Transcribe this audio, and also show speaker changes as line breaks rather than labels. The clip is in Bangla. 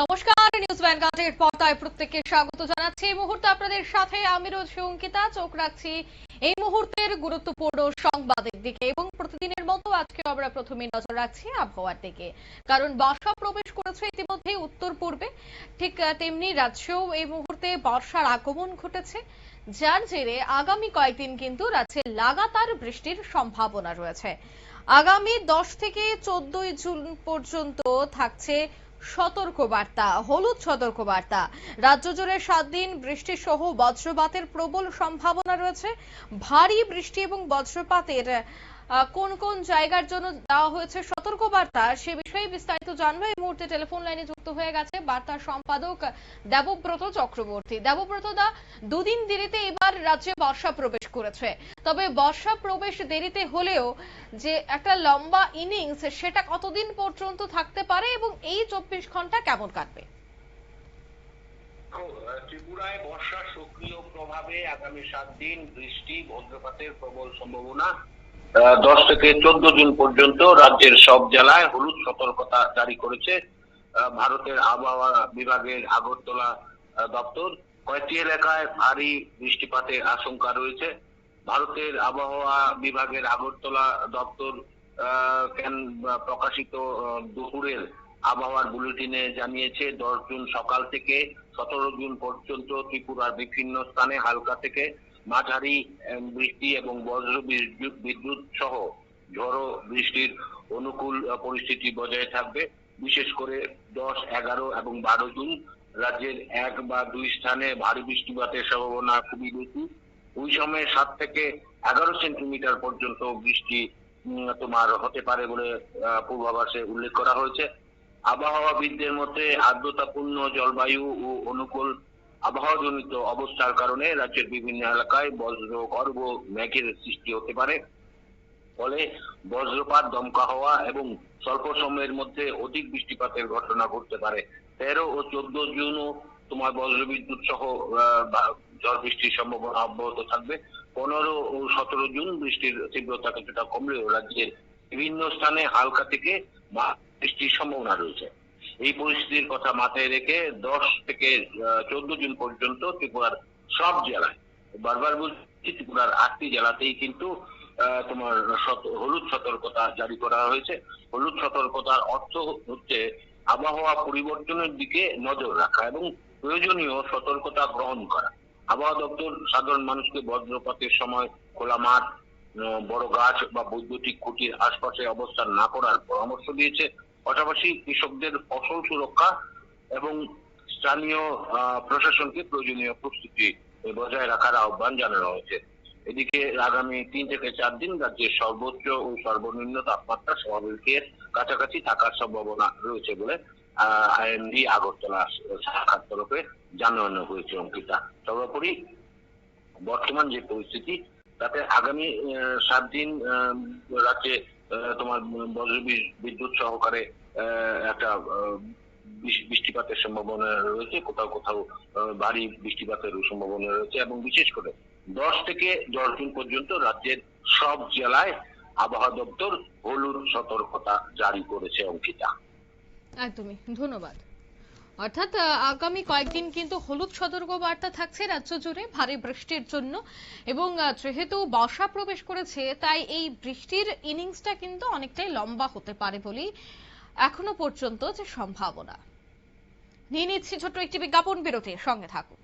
নমস্কার, নিউজ ভ্যানগার্ডের পর্দায় প্রত্যেককে স্বাগত জানাচ্ছি। এই মুহূর্তে আপনাদের সাথে আমি রয়েছি অঙ্কিতা। চোখ রাখছি এই মুহূর্তের গুরুত্বপূর্ণ সংবাদের দিকে এবং প্রতিদিনের মতো আজকে আমরা প্রথমে নজর রাখছি আবহাওয়ার দিকে, কারণ বর্ষা প্রবেশ করেছে ইতিমধ্যে উত্তর পূর্বে। ঠিক তেমনি রাজ্যেও এই মুহূর্তে বর্ষার আগমন ঘটেছে, যার জেরে আগামী কয়েকদিন কিন্তু রাজ্যে লাগাতার বৃষ্টির সম্ভাবনা রয়েছে। আগামী 10 থেকে 14 জুন পর্যন্ত থাকছে সতর্কবার্তা, হলুদ সতর্কবার্তা। রাজ্য জুড়ে 7 দিন বৃষ্টি সহ বজ্রপাতের প্রবল সম্ভাবনা রয়েছে। ভারী বৃষ্টি এবং বজ্রপাতের কোন কোন জায়গার জন্য দেওয়া হয়েছে সতর্কবার্তা, সে বিষয়ে বিস্তারিত জানবো। এই মুহূর্তে টেলিফোন লাইনে যুক্ত হয়ে গেছে বার্তার সম্পাদক দেবব্রত চক্রবর্তী। দেবব্রত দা, দুদিন দেরিতে এবার রাজ্যে বর্ষা প্রবেশ করেছে, তবে বর্ষা প্রবেশ দেরিতে হলেও যে একটা লম্বা ইনিংস, সেটা কতদিন পর্যন্ত থাকতে পারে এবং এই 24 ঘন্টা কেমন কাটবে?
ত্রিপুরায় বর্ষার সক্রিয় প্রভাবে আগামী 7 দিন বৃষ্টি বজ্রপাতের প্রবল সম্ভাবনা। 10 থেকে 14 জুন পর্যন্ত রাজ্যের সব জেলায় হলুদ সতর্কতা জারি করেছে ভারতের আবহাওয়া বিভাগের আগরতলা দপ্তর। কয়েকটি এলাকায় ভারী বৃষ্টিপাতের আশঙ্কা রয়েছে। ভারতের আবহাওয়া বিভাগের আগরতলা দপ্তর প্রকাশিত দুপুরের আবহাওয়ার বুলেটিনে জানিয়েছে 10 জুন সকাল থেকে 17 জুন পর্যন্ত ত্রিপুরার বিভিন্ন স্থানে হালকা থেকে মাঝারি বৃষ্টি এবং বজ্র বিদ্যুৎ সহ ঝড়ো বৃষ্টির অনুকূল পরিস্থিতি বজায় থাকবে। বিশেষ করে 10, 11 এবং 12 জুন রাজ্যের 1 বা 2 স্থানে ভারী বৃষ্টিপাতের সম্ভাবনা খুবই বেশি। ওই সময় 7 থেকে 11 সেন্টিমিটার পর্যন্ত বৃষ্টি তোমার হতে পারে বলে পূর্বাভাসে উল্লেখ করা হয়েছে। আবহাওয়াবিদদের মতে আর্দ্রতাপূর্ণ জলবায়ু ও অনুকূল আবহাওয়াজনিত অবস্থার কারণে রাজ্যের বিভিন্ন এলাকায় বজ্রগর্ভ মেঘের সৃষ্টি হতে পারে। ফলে বজ্রপাত, দমকা হওয়া এবং স্বল্প সময়ের মধ্যে অধিক বৃষ্টিপাতের ঘটনা ঘটতে পারে। 13 ও 14 জুনও তোমার বজ্রবিদ্যুৎ সহ ঝড় বৃষ্টির সম্ভাবনা অব্যাহত থাকবে। 15 ও 17 জুন বৃষ্টির তীব্রতা কিছুটা কমলেও রাজ্যের বিভিন্ন স্থানে হালকা থেকে বৃষ্টির সম্ভাবনা রয়েছে। এই পরিস্থিতির কথা মাথায় রেখে 10 থেকে 14 জুন পর্যন্ত ত্রিপুরার সব জেলায়, বারবার বলছি, ত্রিপুরার 8টি জেলাতেই কিন্তু তোমার হলুদ সতর্কতা জারি করা হয়েছে। হলুদ সতর্কতার অর্থ হচ্ছে আবহাওয়া পরিবর্তনের দিকে নজর রাখা এবং প্রয়োজনীয় সতর্কতা গ্রহণ করা। আবহাওয়া দপ্তর সাধারণ মানুষকে বজ্রপাতের সময় খোলা মাঠ, বড় গাছ বা বৈদ্যুতিক খুঁটির আশপাশে অবস্থান না করার পরামর্শ দিয়েছে। পাশাপাশি কৃষকদের ফসল সুরক্ষা এবং স্থানীয় প্রশাসনকে প্রয়োজনীয় প্রস্তুতি বজায় রাখার আহ্বান জানানো হয়েছে। এদিকে আগামী 3 থেকে 4 দিন রাজ্যের সর্বোচ্চ ও সর্বনিম্ন তাপমাত্রা স্বাভাবিকের কাছাকাছি থাকার সম্ভাবনা রয়েছে বলে আইএমডি আগরতলা শাখার তরফে জানানো হয়েছে। অঙ্কিতা, সর্বোপরি বর্তমান যে পরিস্থিতি, তাতে আগামী 7 দিন রাজ্যে তোমার বজ্র বিদ্যুৎ সহকারে একটা বৃষ্টিপাতের সম্ভাবনা রয়েছে, কোথাও কোথাও ভারী বৃষ্টিপাতের সম্ভাবনা রয়েছে এবং বিশেষ করে 10 থেকে 10 জুন পর্যন্ত রাজ্যের সব জেলায় আবহাওয়া দপ্তর হলুদ সতর্কতা জারি করেছে। অঙ্কিতা,
একদমই ধন্যবাদ। অর্থাৎ আগামী কয়েকদিন কিন্তু হলুদ সতর্কবার্তা থাকছে রাজ্য জুড়ে ভারী বৃষ্টির জন্য, এবং যেহেতু বর্ষা প্রবেশ করেছে তাই এই বৃষ্টির ইনিংসটা কিন্তু অনেকটাই লম্বা হতে পারে বলেই এখনো পর্যন্ত যে সম্ভাবনা। নিয়ে নিচ্ছি ছোট্ট একটি বিজ্ঞাপন বিরতি, সঙ্গে থাকুন।